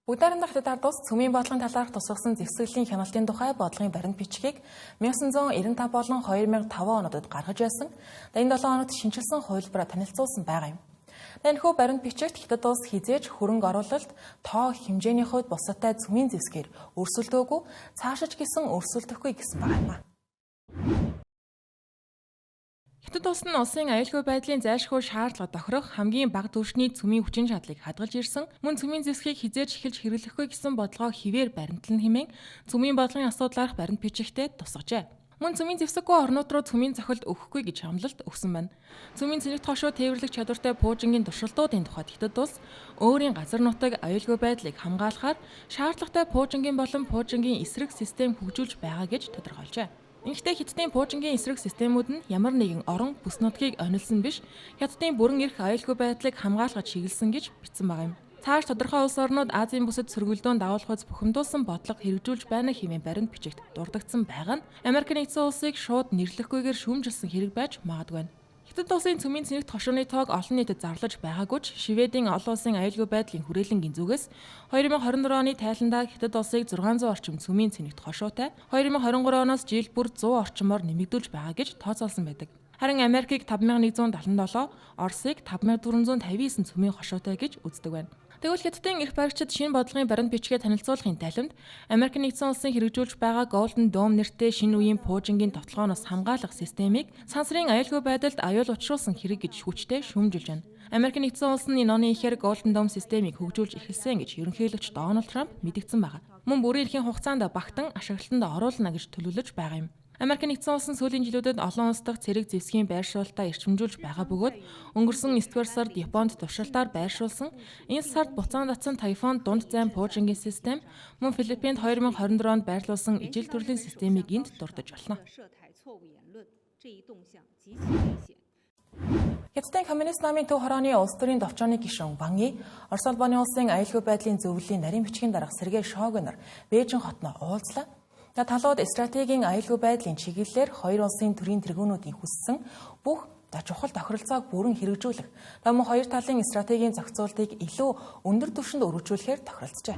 Бүгдээрэн дахтад ус цөмийн бодлогын талаарх тусгасан зэвсэглийн хяналтын тухай бодлогын баримт бичгийг 1995 болон 2005 онуудад гаргаж байсан. Энэ 7 оноод шинжилсэн хувилбараа танилцуулсан байгаа юм. Энэхүү баримт бичигт хятад улс хизээж хөрөнгө оруулалт тоо хэмжээний хувьд бусадтай цөмийн зэвсгээр өрсөлдөөгүй, цаашиж гисэн өрсөлдөхгүй гэсэн байгаа юм. Хятад улс нь улсын аюулгүй байдлын зайлшгүй шаардлага тохирох хамгийн бага түвшний цөмийн хүчин чадлыг хадгалж ирсэн, мөн цөмийн зэвсгийг хизээж эхэлж хэрэглэхгүй гэсэн бодлогоо хിവэр баримтлан хэмээн цөмийн бодлогын асуудлаарх баримт бичигтээ тусгажээ. Мөн цөмийн зэвсэггүй орнууд руу цөмийн цохилт өгөхгүй гэж хамлалт өгсөн байна. Цөмийн цэнэгт хошуу тээвэрлэх чадвартай пуужингийн туршилтуудын тухайд Хятад улс өөрийн газар нутаг аюулгүй байдлыг хамгаалахаар шаардлагатай пуужингийн болон пуужингийн эсрэг систем хөгжүүлж байгаа гэж тодорхойлжээ. Ингэхдээ Хятадын пуужингийн эсрэг системүүд нь ямар нэгэн орон бүс нутгийг онилсон биш, Хятадын бүрэн эрх аюулгүй байдлыг хамгаалахад чиглэсэн гэж бичсэн байгаа юм. Цааш тодорхой улс орнууд Азийн бүсэд сөргөлдөөн дагуулхуйц бухимдуулсан бодлого хэрэгжүүлж байна хэмээн баримт бичигт дурддагдсан байгаа нь Америк нэгдсэн улсыг шууд нэрлэхгүйгээр шүүмжилсэн хэрэг байж магадгүй байна. Хятад улсын цөмийн цэнэгт хошууны тоог олон нийтэд зарлаж байгаагүй ч Шведийн олон улсын аюулгүй байдлын хүрээлэнгийн зүгээс 2024 оны тайландаа Хятад улсыг 600 орчим цөмийн цэнэгт хошуутай 2023 оноос жил бүр 100 орчмоор нэмэгдүүлж байгаа гэж тооцоолсон байдаг. Харин Америкийг 5177, Оросыг 5459 цөмийн хошуутай гэж үздэг байна. Тэгвэл Хятадын эрх баригчид шинэ бодлогын баримт бичгээ танилцуулахын тайлбарт Америк нэгдсэн улсын хэрэгжүүлж байгаа Golden Dome нэртэй шинэ үеийн пуужингийн товтлогооноос хамгаалах системийг сансрын аюулгүй байдалд аюул учруулсан хэрэг гэж хүчтэй шүүмжилж байна. Америк нэгдсэн улс нь энэ оны ихэр Golden Dome системийг хөгжүүлж эхэлсэн гэж ерөнхийлөгч Дональд Трамп мэдгдсэн байна. Мөн бүрийн эрхийн хугацаанд багтан ашиглалтанд оруулна гэж төлөвлөж байгаа юм. Америк нэгдсэн улсын сүүлийн жилүүдэд олон улс дахь цэрэг зэвсгийн байршуулалтаа эрчимжүүлж байгаа бөгөөд өнгөрсөн 9-р сард Японд туршилтаар байршуулсан энэ сард буцаан татсан Тайфун дунд зайн пуужингийн систем мөн Филиппинд 2024 онд байрлуулсан ижил төрлийн системийг энд дурдж болно. Хятадын коммунист намын төв хорооны улс төрийн товчооны гишүүн Ван Yi, Орос улбаны улсын аюулгүй байдлын зөвлөлийн нарийн бичгийн дарга Сергей Шойгу нар Бээжин хотноо уулзлаа. Талууд стратегийн аюулгүй байдлын чиглэлээр хоёр улсын төрийн тэргүүнүүдийн хүссэн бүх чухал тохиролцоог бүрэн хэрэгжүүлэх, мөн хоёр талын стратегийн зохицуултыг илүү өндөр түвшинд өргөжүүлэхээр тохиролцжээ.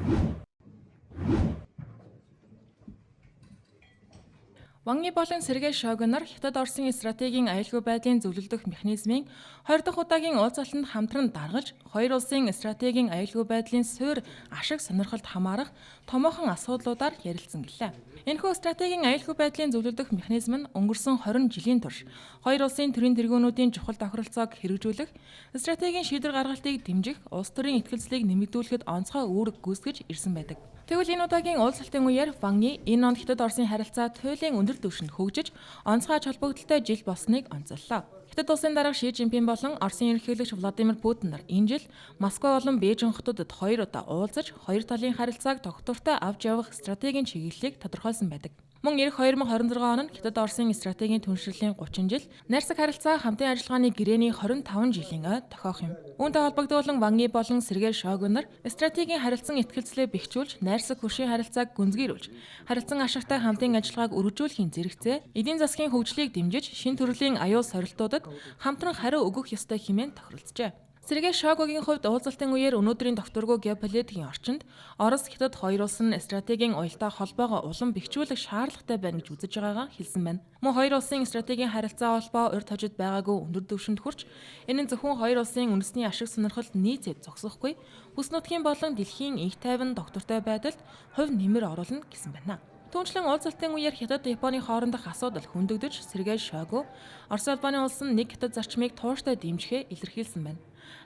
Ван Yi болон Сергей Шойгу нар Хятад Оросын стратегийн аюулгүй байдлын зөвлөлдөх механизмын 20 дахь удаагийн уулзалтанд хамтран даргалж, хоёр улсын стратегийн аюулгүй байдлын суурь ашиг сонирхолд хамаарах томоохон асуудлуудаар ярилцсан гэлээ. Энэхүү стратегийн аюулгүй байдлын зөвлөлдөх механизм нь өнгөрсөн 20 жилийн турш хоёр улсын төрийн тэргүүнүүдийн чухал тохиролцоог хэрэгжүүлэх, стратегийн шийдвэр гаргалтыг дэмжих, улс төрийн итгэлцлийг нэмэгдүүлэхэд онцгой үүрэг гүйцэтгэж ирсэн байдаг. Тэгвэл энэ удаагийн уулзалтын үеэр Ван Yi энэ онд Хятад Оросын харилцаа туйлын өндөр түвшинд хөгжиж, онцгой ач холбогдолтой жил болсныг онцоллоо. Хятад улсын дарга Ши Жинпин болон Оросын ерөнхийлөгч Владимир Путин нар энэ жил Москва болон Бээжин хотуудад 2 удаа уулзаж, хоёр талын харилцааг тогтвортой авч явах стратегийн чиглэлийг тодорхойлсон байдаг. Мөн эх 2026 он нь Хятад Оросын стратегийн түншлэлийн 30 жил, найрсаг харилцаа хамтын ажиллагааны гэрээний 25 жилийн ой тохиох юм. Үүнтэй холбогдуулан Ван Yi болон Сергей Шойгу нар стратегийн харилцан итгэлцлээ бэхжүүлж, найрсаг хөршийн харилцааг гүнзгийрүүлж, харилцан ашигтай хамтын ажиллагааг өргөжүүлэхийн зэрэгцээ эдийн засгийн хөгжлийг дэмжиж, шин төрлийн аюул сорилтуудад хамтран хариу өгөх ёстой хэмээн тохиролцжээ. Сергей Шойгугийн хувьд уулзалтын үеэр өнөөдрийн довторгүй геополитикийн орчинд Орос Хятад хоёр улс нь стратегийн уялдаа холбоогоо улам бэхжүүлэх шаардлагатай байна гэж үзэж байгаагаа хэлсэн байна. Мөн хоёр улсын стратегийн харилцаа холбоо урьд хожид байгаагүй өндөр түвшинд хүрч энэ нь зөвхөн хоёр улсын үндэсний ашиг сонирхолд нийцээд зогсохгүй, бүс нутгийн болон дэлхийн их тайван доктортой байдалд хувь нэмэр оруулна гэсэн байна. Түүнчлэн уулзалтын үеэр Хятад Японы хоорондох асуудал хөндөгдөж, Сергей Шойгу Орос улбаны улс нь нэг Хятад зарчмыг тууштай дэмжихээ илэрхийлсэн байна.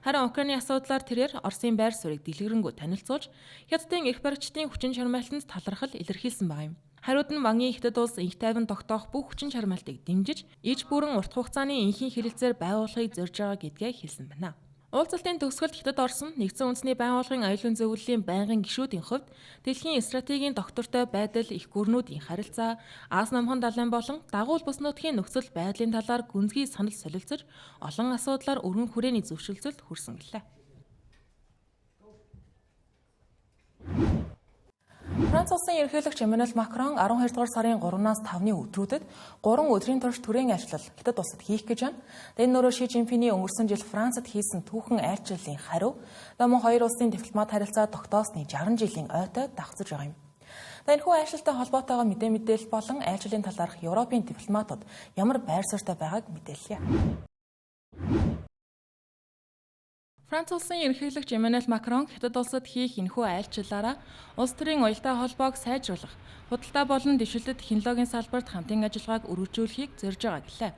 Харин Украины асуудлаар тэрээр Оросын байр суурийг дэлгэрэнгүй танилцуулж, Хятадын эрх баригчдын хүчин чармайлтанд талархал илэрхийлсэн байна. Хариуд нь Ван Yi Хятад улс инх тайван тогтоох бүх хүчин чармайлтыг дэмжиж, иж бүрэн урт хугацааны энхийн хэлэлцээр байгуулахыг зорж байгаа гэдгээ хэлсэн байна. Уулзалтын төгсгөлд Хятад Орос нь нэгдсэн үндэсний байгууллагын аюулын зөвлөлийн байнгын гишүүдийн хувьд дэлхийн стратегийн доктортой байдал их гүрнүүдийн харилцаа, Аз намхан далайн болон дагуул бүс нутгийн нөхцөл байдлын талаар гүнзгий санал солилцож, олон асуудлаар өргөн хүрээний зөвшөөрлөлд хүрсэн гэлээ. Франц улсын ерөнхийлөгч Эммануэль Макрон 12 дугаар сарын 3-наас 5-ны өдрүүдэд 3 өдрийн турш төрийн айлчлал Хятад улсад хийх гэж байна. Энэ нөрөө Ши Жинпиний өнгөрсөн жил Францад хийсэн түүхэн айлчлалын хариу мөн хоёр улсын дипломат харилцаа тогтоосны 60 жилийн ойтой давхцаж байгаа юм. Энэхүү айлчлалтай холбоотойгоо мэдээлэл болон айлчлалын талаарх Европын дипломатууд ямар байр суурьтай байгааг мэдээллээ. Франц улсын ерөнхийлөгч Эммануэль Макрон Хятад улсад хийх энэхүү айлчлалаараа улс төрийн уялдаа холбоог сайжруулах, худалдаа болон дэвшилтэт технологийн салбарт хамтын ажиллагааг өргөжүүлэхийг зорж байгаа гэлээ.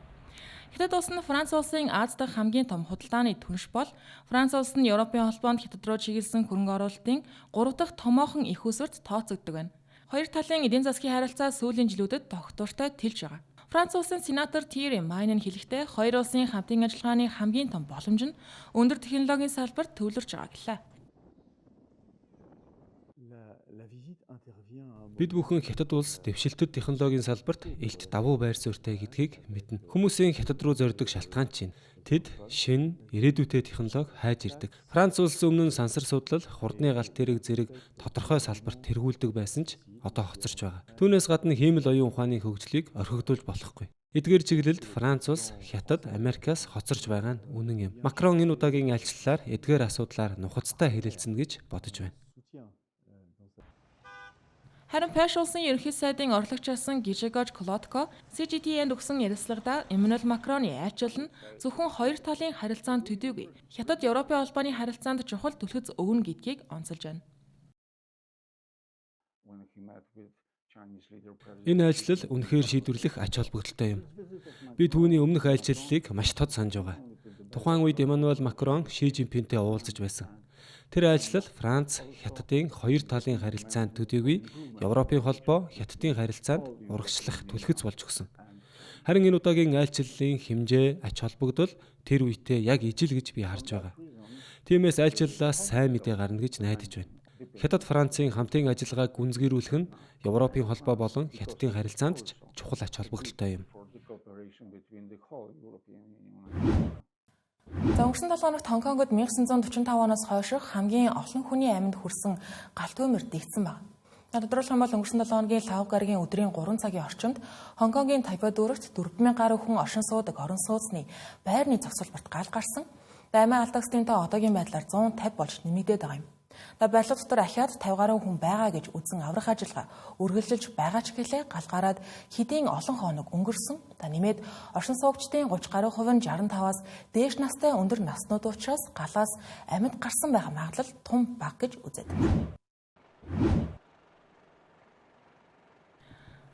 Хятад улс нь Франц улсын Аз дахь хамгийн том худалдааны түнш бол Франц улс нь Европын холбоонд Хятад руу чиглэсэн хөрөнгө оруулалтын 3 дахь томоохон их усурт тооцогддог байна. Хоёр талын эдийн засгийн харилцаа сүүлийн жилүүдэд тогтвортой тэлж байгаа. Франц улсын сенатор Тири Майн нь хэлэхдээ хоёр улсын хамтын ажиллагааны хамгийн том боломж нь өндөр технологийн салбарт төвлөрч байгаа гэлээ. Бид бүхэн Хятад улс дэвшилтэт технологийн салбарт илт давуу байр суурьтай гэдгийг мэднэ. Хүмүүсийн Хятад руу зориудаг шалтгаан чинь тэд шинэ ирээдүйтэй технологи хайж ирдэг. Франц улс өмнө нь сансар судлал, хурдны галт тэрэг зэрэг тодорхой салбарт тэргүүлдэг байсан ч одоо хоцорч байгаа. Түүнээс гадна хиймэл оюун ухааны хөгжлийг орхигдуулж болохгүй. Эдгээр чиглэлд Франц улс Хятад, Америкаас хоцорч байгаа нь үнэн юм. Макрон энэ удаагийн айлчлалаар эдгээр асуудлаар нухацтай хэлэлцэнэ гэж бодож байна. Харин Польш улсын ерөнхий сайдын орлогч асан Гижегож Клотко CGTN-д өгсөн ярилцлагада Эммануэль Макроны айлчлал нь зөвхөн хоёр талын харилцаанд төдийгүй Хятад Европын холбооны харилцаанд чухал түлхэц өгнө гэдгийг онцолж байна. Энэ айлчлал үнэхээр шийдвэрлэх ач холбогдолтой юм. Би түүний өмнөх айлчлалыг маш тод санаж байгаа. Тухайн үед Эммануэль Макрон Ши Жинпинтэй уулзаж байсан. Тэр айлчлал Франц, Хятадын хоёр талын харилцаанд төдийгүй Европын холбоо Хятадын харилцаанд урагшлах түлхэц болж өгсөн. Харин энэ удаагийн айлчлалын хэмжээ, ач холбогдол тэр үедээ яг ижил гэж би харж байгаа. Тиймээс айлчлалаас сайн мэдээ гарна гэж найдаж байна. Хятад Францын хамтын ажиллагааг гүнзгийрүүлэх нь Европын холбоо болон Хятадын харилцаанд ч чухал ач холбогдолтой юм. Өнгөрсөн 7 хоногт Хонконгод 1945 оноос хойш хамгийн олон хүний амьд хүрсэн галт төмөр дэгдсэн байна. Тодорхойлох юм бол өнгөрсөн 7 хоногийн лав гарагийн өдрийн 3 цагийн орчимд Хонконгийн Тайпей дүүрэгт 4,000 гаруй хүн оршин суудаг орон сууцны байрны зогсуулбарт гал гарсан. Амиа алдагсдын та одоогийн байдлаар 150 болж нэмэгдээд байгаа юм. Барилга дотор ахиад 50 гаруй хүн байгаа гэж үзэн аврах ажиллагаа үргэлжилж байгаа ч гэлээ гал гараад хэдийн олон хоног өнгөрсөн. Нэмээд оршин суугчдын 30 гаруй хувь нь 65-аас дээш настай өндөр наснууд учраас галаас амьд гарсан байгаа магадлал тун бага гэж үзээд байна.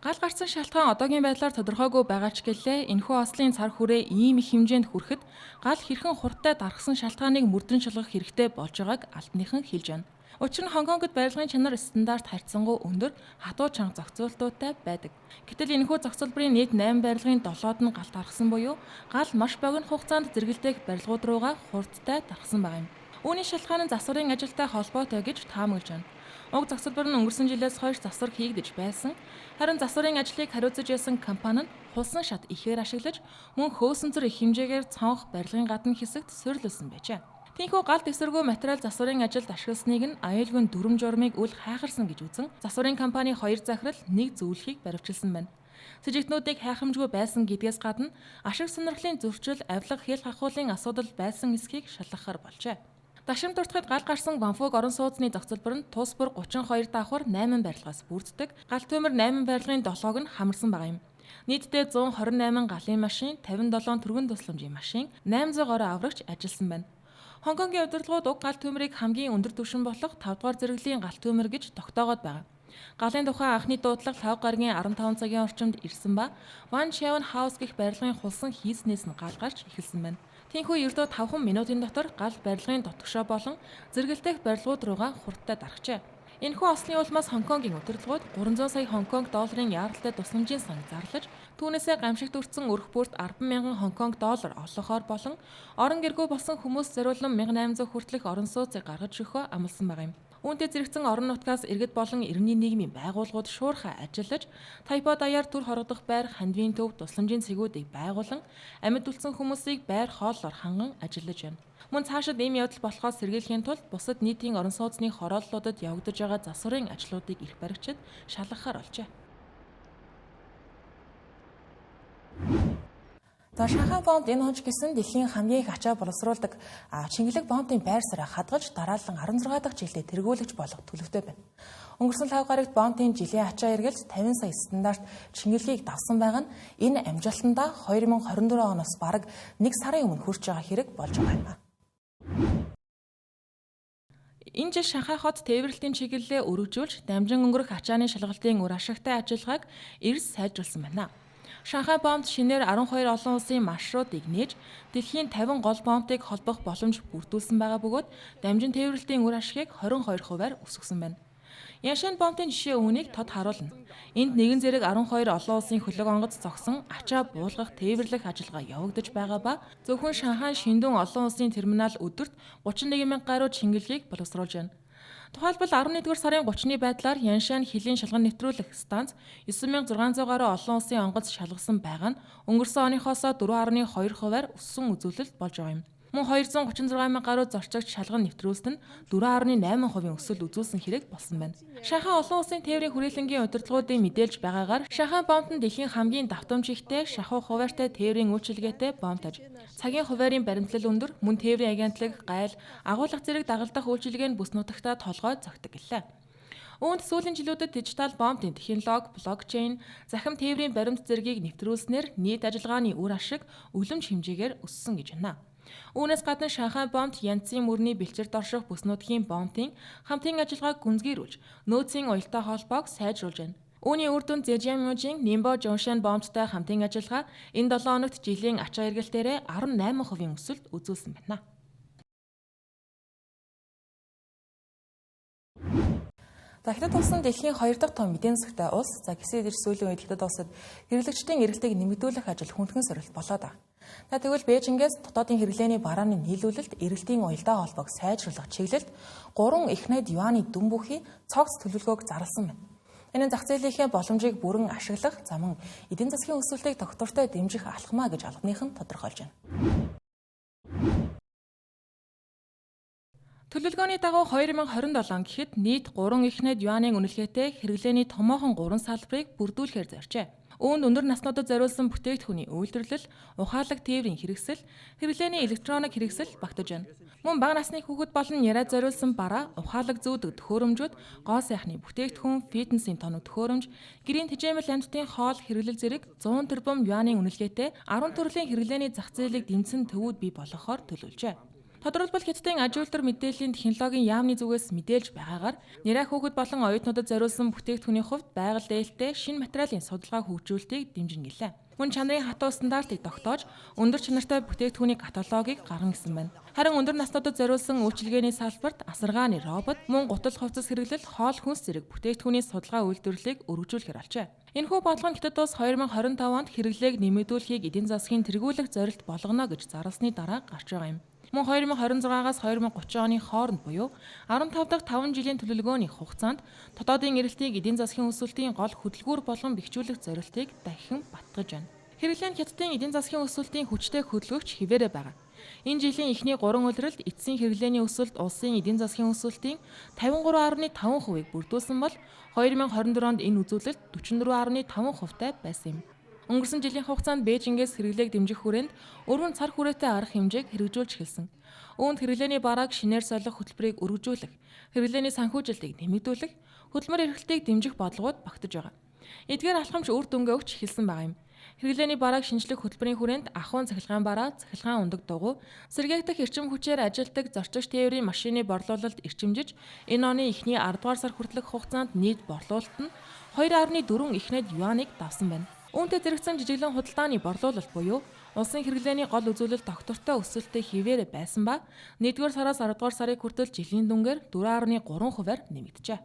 Гал гарсан шалтгаан одоогийн байдлаар тодорхойгүй байгаа ч гэлээ энэхүү ослын цар хүрээ ийм их хэмжээнд хүрэхэд гал хэрхэн хурдтай дарахсан шалтгааныг мөрдөн шалгах хэрэгтэй болж байгааг албаныхан хэлж байна. Учир нь Хонконгод барилгын чанар стандарт харьцангуй өндөр, хатуу чанга зохицуултуудтай байдаг. Гэтэл энэхүү зохицуулбарын нийт 8 барилгын 7-д нь гал дарахсан буюу гал маш богино хугацаанд зэрэгэлдэх барилгууд руугаа хурдтай дарахсан байгаа юм. Үүний шалтгаан нь засварын ажилтай холбоотой гэж таамаглаж байна. Уг зохицуулбар нь өнгөрсөн жилээс хойш засвар хийгдэж байсан. Харин засварын ажлыг хариуцаж ясан компани нь хулсан шат ихээр ашиглаж мөн хөөсөнцөр их хэмжээгээр цонх барилгын гадна хэсэгт суйрлуулсан байжээ. Тийхүү гал дэвсэргүй материал засварын ажилд ашигласныг нь аюулгүй дүрм журмыг үл хайхарсан гэж үзэн засварын компани 2 захирал 1 зөвлөхийг баривчилсан байна. Сэжигтнүүдийг хайхамжгүй байсан гэдгээс гадна ашиг сонирхлын зөрчил, авилга, хэл хахуулын асуудал байсан эсхийг шалгахаар болжээ. Дашим дуртахад гал гарсан Ванфуг орон сууцны зохицуулбар нь тус бүр 32 давхар 8 барилгаас бүрддэг. Гал төмөр 8 барилгын 7-ог нь хамарсан байгаа юм. Нийтдээ 128 галын машин, 57 түргэн тусламжийн машин, 800 гаруй аврагч ажилласан байна. Хонконгийн удирдлагууд уг гал төмөрийг хамгийн өндөр түвшин болох 5 дугаар зэрэглэлийн гал төмөр гэж тогтоогоод байгаа. Галын тухай анхны дуудлага 5 гарагийн 15 цагийн орчимд ирсэн ба Ван Чаон хаус гэх барилгын хулсан хийснээс нь гал гарч эхэлсэн байна. Тийхүү ердөө 5 минутын дотор гал барилгын дотгошоо болон зэрэгэлдэх барилгууд руугаа хурдтай дарахжээ. Энэхүү ослын улмаас Хонконгийн удирдлагууд 300 сая Хонконг долларын яаралтай тусламжийн сан зарлаж, түүнээсээ гамшигт өртсөн өрх бүрт 10,000 Хонконг доллар олгохоор болон орон гэргүй болсон хүмүүс зориулан 1800 хүртэлх орон сууцыг гаргаж өгөхөө амласан байгаа юм. Үүнтэй зэрэгцэн орон нутгаас иргэд болон иргэний нийгмийн байгууллагууд шуурхай ажиллаж, тайпо даяар төр хорогдох байр хандвийн төв тусламжийн цэгүүдийг байгуулан, амьд үлдсэн хүмүүсийг байр хооллоор ханган ажиллаж байна. Мөн цаашид ийм явдал болохоос сэргийлэхийн тулд бусад нийтийн орон сууцны хорооллуудад явагдаж байгаа засварын ажлуудыг эрх баригчид шалгахаар болжээ. За Шанхай бомб энэ он гэсэн дэлхийн хамгийн их ачаа боловсруулдаг Чингэлэг бомбын байр сараа хадгалж дараалан 16 дахь жилдээ тэргүүлэгч болох төлөвтэй байна. Өнгөрсөн 5 гарагт бомбын жилийн ачаа эргэлж 50 сая стандарт Чингэлгийг давсан байгаа нь энэ амжилтандаа 2024 оноос бараг 1 сарын өмнө хүрч байгаа хэрэг болж байгаа юм. Энэ жил Шанхай хот тээвэрлэлтийн чиглэлээ өргөжүүлж, дамжин өнгөрөх ачааны шалгалтын үр ашигтай ажиллагааг эрс сайжруулсан байна. Шанхай бомбд шинээр 12 олон улсын маршрутыг нээж, дэлхийн 50 гол бомбыг холбох боломж бүрдүүлсэн байгаа бөгөөд дамжин тээвэрлэлтийн үр ашгийг 22%-аар өсгсөн байна. Яншин бомбын жишээ үүнийг тод харуулна. Энд нэгэн зэрэг 12 олон улсын хөлөг онгоц зогсон ачаа буулгах тээвэрлэх ажиллагаа явагдаж байгаа ба зөвхөн Шанхай Шиндүн олон улсын терминал өдөрт 31,000 гаруй Чингэлгийг боловсруулж байна. Тухайлбал 11-р сарын 30-ны байдлаар Яншан хилийн шалган нэвтрүүлэх станц 9600 гаруй олон улсын онгоц шалгасан байгаа нь өнгөрсөн оныхоос 4.2%-аар өссөн үзүүлэлт болж байгаа юм. Мөн 236,000 гаруй зорчигч шалган нэвтрүүлсэнд нь 4.8% өсөлт үзүүлсэн хэрэг болсон байна. Шанхай олон улсын тээврийн хүрээлэнгийн удирдлагуудын мэдээлж байгаагаар Шанхай бомбд нь дэлхийн хамгийн давтамж ихтэй шахуу хуваарьтай тээврийн үйлчилгээтэй бомб таж. Цагийн хуваарийн баримтлал өндөр, мөн тээврийн агентлаг, гайл, агуулга зэрэг дагалдах үйлчилгээ нь бүс нутагтаа толгой зогтдог гэлээ. Үүнд сүүлийн жилүүдэд дижитал бомбын технологи, блокчейн, захим тээврийн баримт зэргийг нэвтрүүлснээр нийт ажиллагааны үр ашиг өвлөмж хэмжээгээр өссөн гэж байна. Үүнээс гадна Шанхай бомбд янзын мөрний бэлчирт орших бүс нутгийн бомбын хамтын ажиллагааг гүнзгийрүүлж, нөөцийн уялдаа холбоог сайжруулж байна. Үүний үр дүнд Зэжиамжийн Нимбо Жоншан бомбтой хамтын ажиллагаа энэ 7 хоногт жилийн ачаа эргэлтээрээ 18% өсөлт үзүүлсэн байна. Хятад улс нь дэлхийн 2 дахь том эдийн засгтай улс. Гэсээд ир сүүлийн үед Хятад улсад хэрэглэгчдийн эргэлтийг нэмэгдүүлэх ажил хүндхэн сорилт болоод байна. Тэгвэл Бээжингээс дотоодын хэрэглээний барааны нийлүүлэлт, эргэлтийн уялдаа холбоог сайжруулах чиглэлд 3 их найд юаний дүн бүхий цогц төлөвлөгөөг зарласан байна. Энэ зах зээлийнхээ боломжийг бүрэн ашиглах, замун эдийн засгийн өсөлтийг тогтвортой дэмжих алхмаа гэж албаных нь тодорхойлж байна. Төлөвлөгөөний дагуу 2027 гэхэд нийт 3 их найд юанийн үнэлгээтэй хэрэглээний томоохон 3 салбарыг бүрдүүлэхээр зоржээ. Үүнд өндөр наснуудад зориулсан бүтээгдэхүүний үйлдвэрлэл, ухаалаг тээврийн хэрэгсэл, хэрэглээний электроник хэрэгсэл багтаж байна. Мөн бага насны хүүхэд болон яриад зориулсан бараа, ухаалаг зүүдэг төхөөрөмжүүд, гоо сайхны бүтээгдэхүүн, фитнесийн тоног төхөөрөмж, гэрийн тэжээмэл амьтдын хоол хэрэглэл зэрэг 100 тэрбум юанийн үнэлгээтэй 10 төрлийн хэрэглээний зах зээлийг дэмжсэн төвүүд бий болгохоор төлөвлөжээ. Тодорхойлбол Хятадын аж үйлдвэр мэдээллийн технологийн яамны зүгээс мэдээлж байгаагаар нэраа хүүхэд болон оюутнуудад зориулсан бүтээгдэхүүний хувьд байгаль дээлтэй шинэ материалын судалгаа хөгжүүлэлтийг дэмжин гэлээ. Мөн чанарын хатуу стандартыг тогтоож өндөр чанартай бүтээгдэхүүний каталогийг гарган гисэн байна. Харин өндөр наснуудад зориулсан үйлчилгээний салбарт асаргааны робот, мөн гутал хувцас хэрэглэл, хоол хүнс зэрэг бүтээгдэхүүний судалгаа үйлдвэрлэлийг өргөжүүлэхээр алжээ. Энэхүү бодлого нь Хятад улс 2025 онд хэрэглээг нэмэгдүүлэхийг эдийн засгийн тэргүүлэх зорилт болгоно гэж зарласны дараа гарч байгаа юм. Мөн 2026-аас 2030 оны хооронд буюу 15 дахь 5 жилийн төлөвлөгөөний хугацаанд дотоодын эрэлтийг эдийн засгийн өсөлтийн гол хөдөлгүүр болгон бэхжүүлэх зорилтыг дахин батгаж байна. Хэрэглээ нь Хятадын эдийн засгийн өсөлтийн хүчтэй хөдөлгөгч хэвээрээ байгаа. Энэ жилийн эхний 3 улиралд эцсийн хэрэглээний өсөлт улсын эдийн засгийн өсөлтийн 53.5%-ийг бүрдүүлсэн бол 2024 онд энэ үзүүлэлт 44.5%-тай байсан юм. Өнгөрсөн жилийн хугацаанд Бээжингээс хэрэглээг дэмжих хүрээнд өргөн цар хүрээтэй арга хэмжээг хэрэгжүүлж эхэлсэн. Үүнд хэрэглээний барааг шинээр солих хөтөлбөрийг өргөжүүлэх, хэрэглээний санхүүжилтийг нэмэгдүүлэх, хөдөлмөр эрхлэлтийг дэмжих бодлогууд багтаж байгаа. Эдгээр алхамч үр дүнгээ өгч эхэлсэн байгаа юм. Хэрэглээний барааг шинжлэх хөтөлбөрийн хүрээнд ахуйн цахилгаан бараа, цахилгаан ундаг дугуй, сэргээгдэх эрчим хүчээр ажилтдаг зорчигч тээврийн машины борлуулалт эрчимжиж, энэ оны эхний 10 дугаар сар хүртэлх хугацаанд нийт борлуулалт нь 2.4 их найд юаныг давсан байна. Үүнтэй зэрэгцэн жижиглэн худалдааны борлуулалт буюу улсын хэрэглээний гол үзүүлэлт доктортой өсөлттэй хിവэрэ байсан ба 1-р сараас 10-р сарыг хүртэл жилийн дүнгээр 4.3%-аар нэмэгджээ.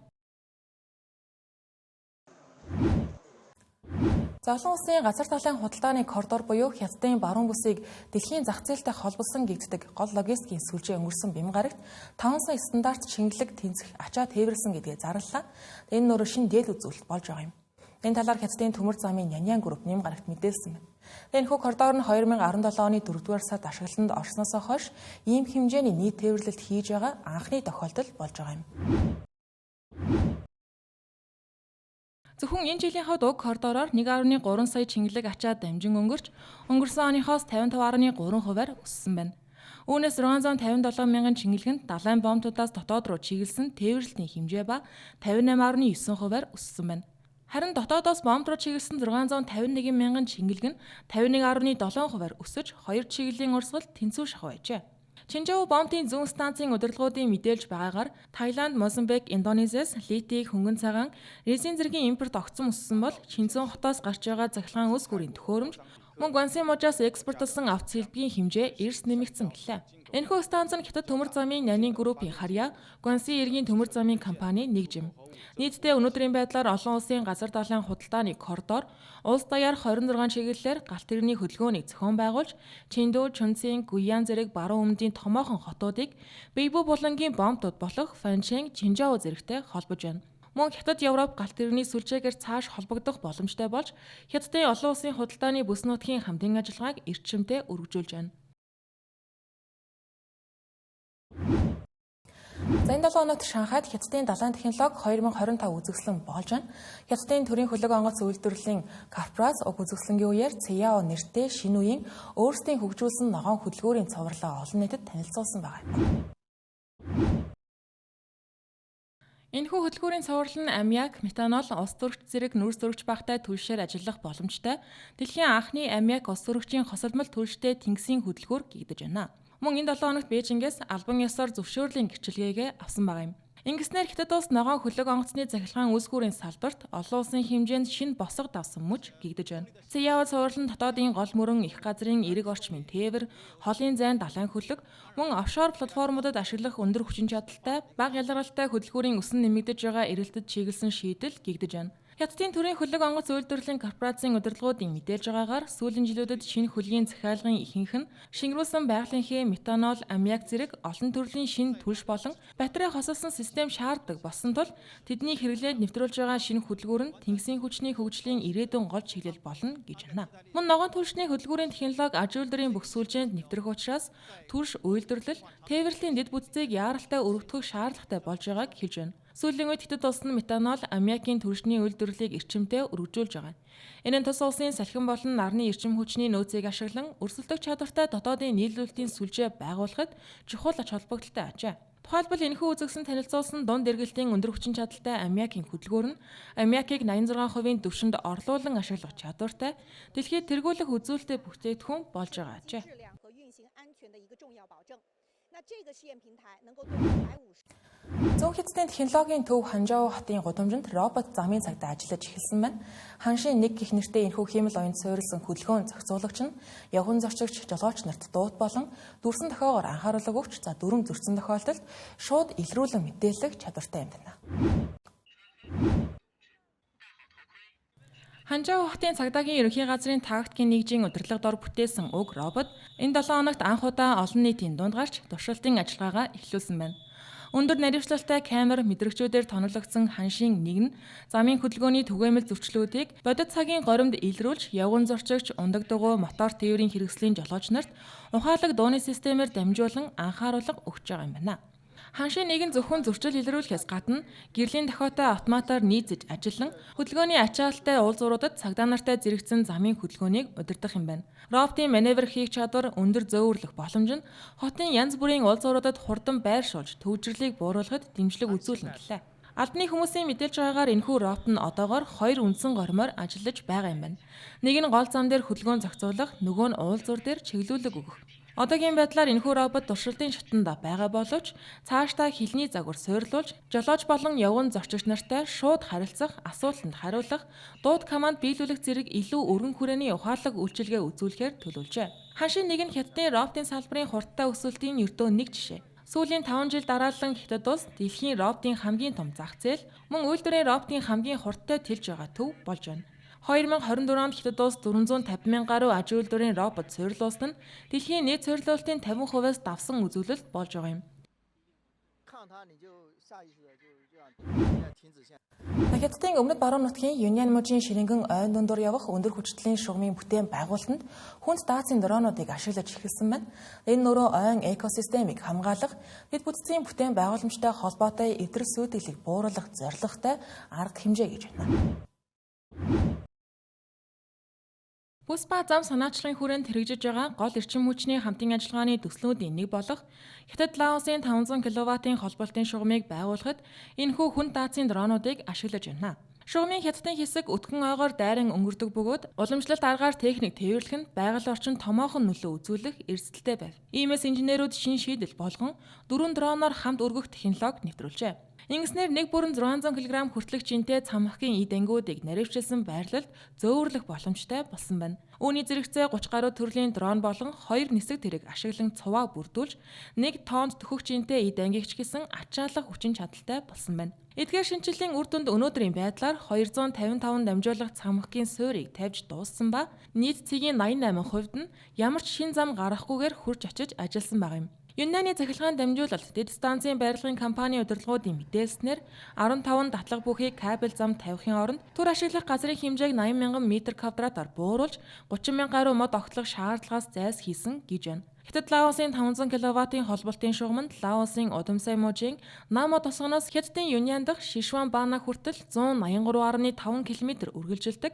Олон улсын газар талын худалдааны коридор буюу Хятадын баруун бүсийг дэлхийн зах зээлтэй холбосон гэгддэг гол логистикийн сүлжээ өнгөрсөн Бямгарагт 5 сая стандарт шингэлэг тэнцэх ачаа тээвэрлсэн гэдгээ зарлалаа. Энэ нөр шин дээл үзүүлэлт болж байгаа юм. Энэ талаар Хятадын төмөр замын Няньян групп Бямгарагт мэдээлсэн байна. Энэхүү коридор нь 2017 оны 4-р сард ашиглалтанд орсноос хойш ийм хэмжээний нийт тээвэрлэлт хийж байгаа анхны тохиолдол болж байгаа юм. Зөвхөн энэ жилийн хувьд уг коридороор 1.3 сая шингэлэг ачаа дамжин өнгөрсөн оныхоос 55.3%-аар өссөн байна. Үүнээс 657 мянган шингэлэг нь далайн бомбуудаас дотоод руу чиглэсэн тээвэрлэлтийн хэмжээ ба 58.9%-аар өссөн байна. Харин дотоодоос бомб руу чиглэсэн 651 мянган шингэлэг нь 51.7%-аар өсөж 2 чиглэлийн урсгалд тэнцүү шахав байжээ. Чинжоу бомбын зүүн станцын удирдлагуудын мэдээлж байгаагаар Таиланд, Мозамбик, Индонезиас литийг хөнгөн цагаан, резин зэргийн импорт огцом өссөн бол Чинзун хотоос гарч байгаа захилгаан ус гүрийн төхөөрөмж мөн Гуанси мужаас экспортлсон авц хэлбэгийн хэмжээ эрс нэмэгдсэн гэлээ. Энэхүү станц нь Хятад төмөр замын Няньян группийн харьяа Гуанси эргийн төмөр замын компани нэгжим. Нийтдээ өнөөдрийн байдлаар олон улсын газар талын худалдааны коридор улс даяар 26 чиглэлээр галт тэрэгний хөдөлгөөнийг зохион байгуулж Чинду, Чунцин, Гуян зэрэг баруун өмнөдийн томоохон хотуудыг Бэйбүү булангийн бомбтууд болох Фанчэн, Чинжао зэрэгтэй холбож байна. Мөн Хятад Европ галт тэрэгний сүлжээгээр цааш холбогдох боломжтой болж Хятадын олон улсын худалдааны бүс нутгийн хамтын ажиллагааг эрчимтэй өргөжүүлж байна. За энэ 7 хоногт Шанхайд Хятадын далайн технологи 2025 үзэсгэлэн болж байна. Хятадын төрийн хөлөг онгоц үйлдвэрлэлийн корпорац уг үзэсгэлэнгийн үеэр CAO нэртэй шинэ үеийн өөрсдийн хөгжүүлсэн ногоон хөдөлгөөрийн цувралаа олон нийтэд танилцуулсан байгаа юм. Энэхүү хөдөлгөөрийн цуврал нь аммиак, метанол, ус төрөгч зэрэг нүүрс төрөгч багтай түлшээр ажиллах боломжтой. Дэлхийн анхны аммиак ус төрөгчийн хосолмол түлштэй тэнгисийн хөдөлгөөр гэгдэж байна. Мөн энэ 7 хоногт Бээжингээс албан ёсоор зөвшөөрлийн гэрчилгээгээ авсан байгаа юм. Ингэснээр Хятад улс ногоон хөлөг онгоцны захилгаан үүсгүүрийн салбарт олон улсын хэмжээнд шинэ босго давсан мөч гэгдэж байна. CAO цуврал нь дотоодын гол мөрөн их газрын эрэг орчмын тээвэр, холын зайн далайн хөлөг, мөн офшор платформудад ашиглах өндөр хүчин чадалтай, бага ялгаралтай хөдөлгөөрийн өсөн нэмэгдэж байгаа эрэлтэд чиглэсэн шийдэл гэгдэж байна. Хятадын төрийн хөлөг онгоц үйлдвэрлэлийн корпорацийн удирдлагуудын мэдээлж байгаагаар сүүлийн жилүүдэд шинэ хөлийн захиалгын ихэнх нь шингэрүүлсэн байгалийн хээ, метанол, аммиак зэрэг олон төрлийн шинэ түлш болон батарей хосолсон систем шаарддаг болсон тул тэдний хэрэглээнд нэвтрүүлж байгаа шинэ хөдөлгөөр нь тэнгисийн хүчний хөгжлийн ирээдүйн гол чиглэл болно гэж байна. Мөн ногоон түлшний хөдөлгөөрийн технологи аж үйлдвэрийн бүх сүлжээнд нэвтрэх учраас түлш үйлдвэрлэл, тээвэрлэлийн дэд бүтцийг яаралтай өргөдгөх шаардлагатай болж байгааг хэлж байна. Сүүлийн үед Хятад улс нь метанол, аммиакийн түлшний үйлдвэрлэлийг эрчимтэй өргөжүүлж байгаа. Энэ нь тус улсын салхин болон нарны эрчим хүчний нөөцийг ашиглан өрсөлдөх чадвартай дотоодын нийлүүлэлтийн сүлжээ байгуулахад чухал ач холбогдолтой ачаа. Тухайлбал энэхүү үзэгсэн танилцуулсан дунд эргэлтийн өндөр хүчин чадалтай аммиакийн хөдөлгөөр нь аммиакийг 86% түвшинд орлуулан ашиглах чадвартай дэлхийд тэргүүлэх үзүүлэлттэй бүтээгдэхүүн болж байгаа ачаа. Зүүн Хятадын технологийн төв Ханчжоу хотын гудамжинд робот замын цагтаа ажиллаж эхэлсэн байна. Ханшийн 1 гэх нэртэй энэхүү хэмэл оюунд суурилсан хөдөлгөөн зохицуулагч нь явган зорчигч, жолооч нарт дуут болон дүрсэн тохиогоор анхааруулга өгч дүрм зөрчсөн тохиолдолд шууд илрүүлэн мэдээлэх чадвартай юм байна. Ханчжоу хотын цагдаагийн ерөнхий газрын тактикийн нэгжийн удирдлага дор бүтээсэн уг робот энэ 7 хоногт анх удаа олон нийтийн дунд гарч туршилтын ажиллагаагаа эхлүүлсэн байна. Өндөр наривчлалтай камер мэдрэгчүүдээр тоноглогдсон Ханшийн 1 нь замын хөдөлгөөний түгээмэл зөрчлүүдийг бодит цагийн горимд илрүүлж явган зорчигч, ундаг дугуй, мотор тээврийн хэрэгслийн жолооч нарт ухаалаг дууны системээр дамжуулан анхааруулга өгч байгаа юм байна. Ханшийн 1 нь зөвхөн зөрчил илрүүлэхээс гадна гэрлийн дохиотой автоматар нийцэж ажиллан хөдөлгөөний ачаалттай уулзууруудад цагдаа нартай зэрэгцэн замын хөдөлгөөнийг удирдах юм байна. Роботын маневр хийх чадвар, өндөр зөөвөрлөх боломж нь хотын янз бүрийн уулзууруудад хурдан байршуулж төвжирлийг бууруулахад дэмжлэг үзүүлнэ гэлээ. Албаны хүмүүсийн мэдээлж байгаагаар энэхүү робот нь одоогоор 2 үндсэн гормоор ажиллаж байгаа юм байна. Нэг нь гол зам дээр хөдөлгөөн зохицуулах, нөгөө нь уулзуур дээр чиглүүлэг өгөх. Одоогийн байдлаар энэхүү робот туршилтын шатанд байгаа боловч цаашдаа хилний загвар суйрлуулж, жолооч болон явган зорчигч нартай шууд харилцах, асуултанд хариулах, дууд команд биелүүлэх зэрэг илүү өргөн хүрээний ухаалаг үйлчилгээ үзүүлэхээр төлөвлөжээ. Ханшийн 1 нь Хятадын роботын салбарын хурдтай өсөлтийн ердөө нэг жишээ. Сүүлийн 5 жил дараалан Хятад улс дэлхийн роботын хамгийн том зах зээл, мөн үйлдвэрийн роботын хамгийн хурдтай тэлж байгаа төв болж байна. 2024 онд Хятад улс 450 мянган гаруй аж үйлдвэрийн робот суйрлуулсан нь дэлхийн нийт суйрлуулалтын 50%-аас давсан үзүүлэлт болж байгаа юм. Хятадын өмнөд баруун нутгийн Юньян мужийн ширэнгэн ойн дундуур явах өндөр хүчтэлийн шугамын бүтээн байгуулалтанд хүнд даацын дронуудыг ашиглаж эхэлсэн байна. Энэ нөрөө ойн экосистемийг хамгаалах, бид бүтцийн бүтээн байгууламжтай холбоотой эвдрэл сүйтгэлийг бууруулах зорилготой арга хэмжээ гэж байна. Бүс ба зам санаачлагын хүрээнд хэрэгжиж байгаа гол эрчим хүчний хамтын ажиллагааны төслүүдийн нэг болох Хятад Лаосын 500 кВт-ийн холболтын шугамыг байгуулахад энэхүү хүнд даацын дронуудыг ашиглаж байна. Шугамын хятадын хэсэг өтгөн ойгоор дайран өнгөрдөг бөгөөд уламжлалт аргаар техник тээвэрлэх нь байгаль орчинд томоохон нөлөө үзүүлэх эрсдэлтэй байв. Иймээс инженерүүд шин шийдэл болгон 4 дроноор хамт өргөх технологи нэвтрүүлжээ. Ингэснээр нэг бүрэн 600 кг хүртэлх жинтэй цамхгийн ид ангиудыг наривчлсан байрлалд зөөвөрлөх боломжтой болсон байна. Үүний зэрэгцээ 30 гаруй төрлийн дрон болон 2 нисэг тэрэг ашиглан цуваа бүрдүүлж 1 тонн төхөх жинтэй ид ангигч гэсэн ачаалах хүчин чадалтай болсон байна. Эдгээр шинжилгээний үр дүнд өнөөдрийн байдлаар 255 дамжуулах цамхгийн суурийг тавьж дууссан ба нийт цэгийн 88% нь ямар ч шин зам гаргахгүйгээр хурж очиж ажилласан байгаа юм. Юньнаны цахилгаан дамжуулалт дэд станцын байрлагын компани удирдлагуудын мэдээлснээр 15 татлага бүхий кабель зам тавихын оронд түр ашиглах газрын хэмжээг 80 мянган метр квадратаар бууруулж 30 мянган гаруй мод огтлох шаардлагаас зайлсхийсэн гэж байна. Хятад Лаосын 500 кВт-ийн холболтын шугамд Лаосын Удамсай мужийн Намо тосгоноос Хятадын Юньян дахь Шишван Баана хүртэл 183.5 км үргэлжилдэг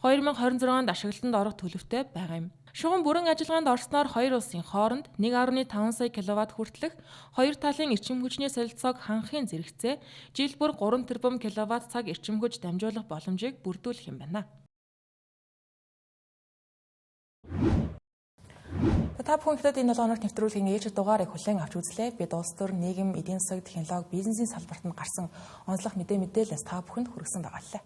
2026 онд ашиглалтанд орох төлөвтэй байгаа юм. Шугам бүрэн ажиллагаанд орсноор хоёр улсын хооронд 1.5 сая кВт хүртэлх хоёр талын эрчим хүчний солилцоог хангахын зэрэгцээ жил бүр 3 тэрбум кВт цаг эрчим хүч дамжуулах боломжийг бүрдүүлэх юм байна. Та бүхэн Хятад энэ 7 хоногт нэвтрүүлгийн ээлжид дугаарыг хүлээн авч үзлээ. Бид улс төр, нийгэм, эдийн засаг, технологи, бизнесийн салбартанд гарсан онцлог мэдээлэлээс та бүхэнд хүргэсэн байгаа лээ.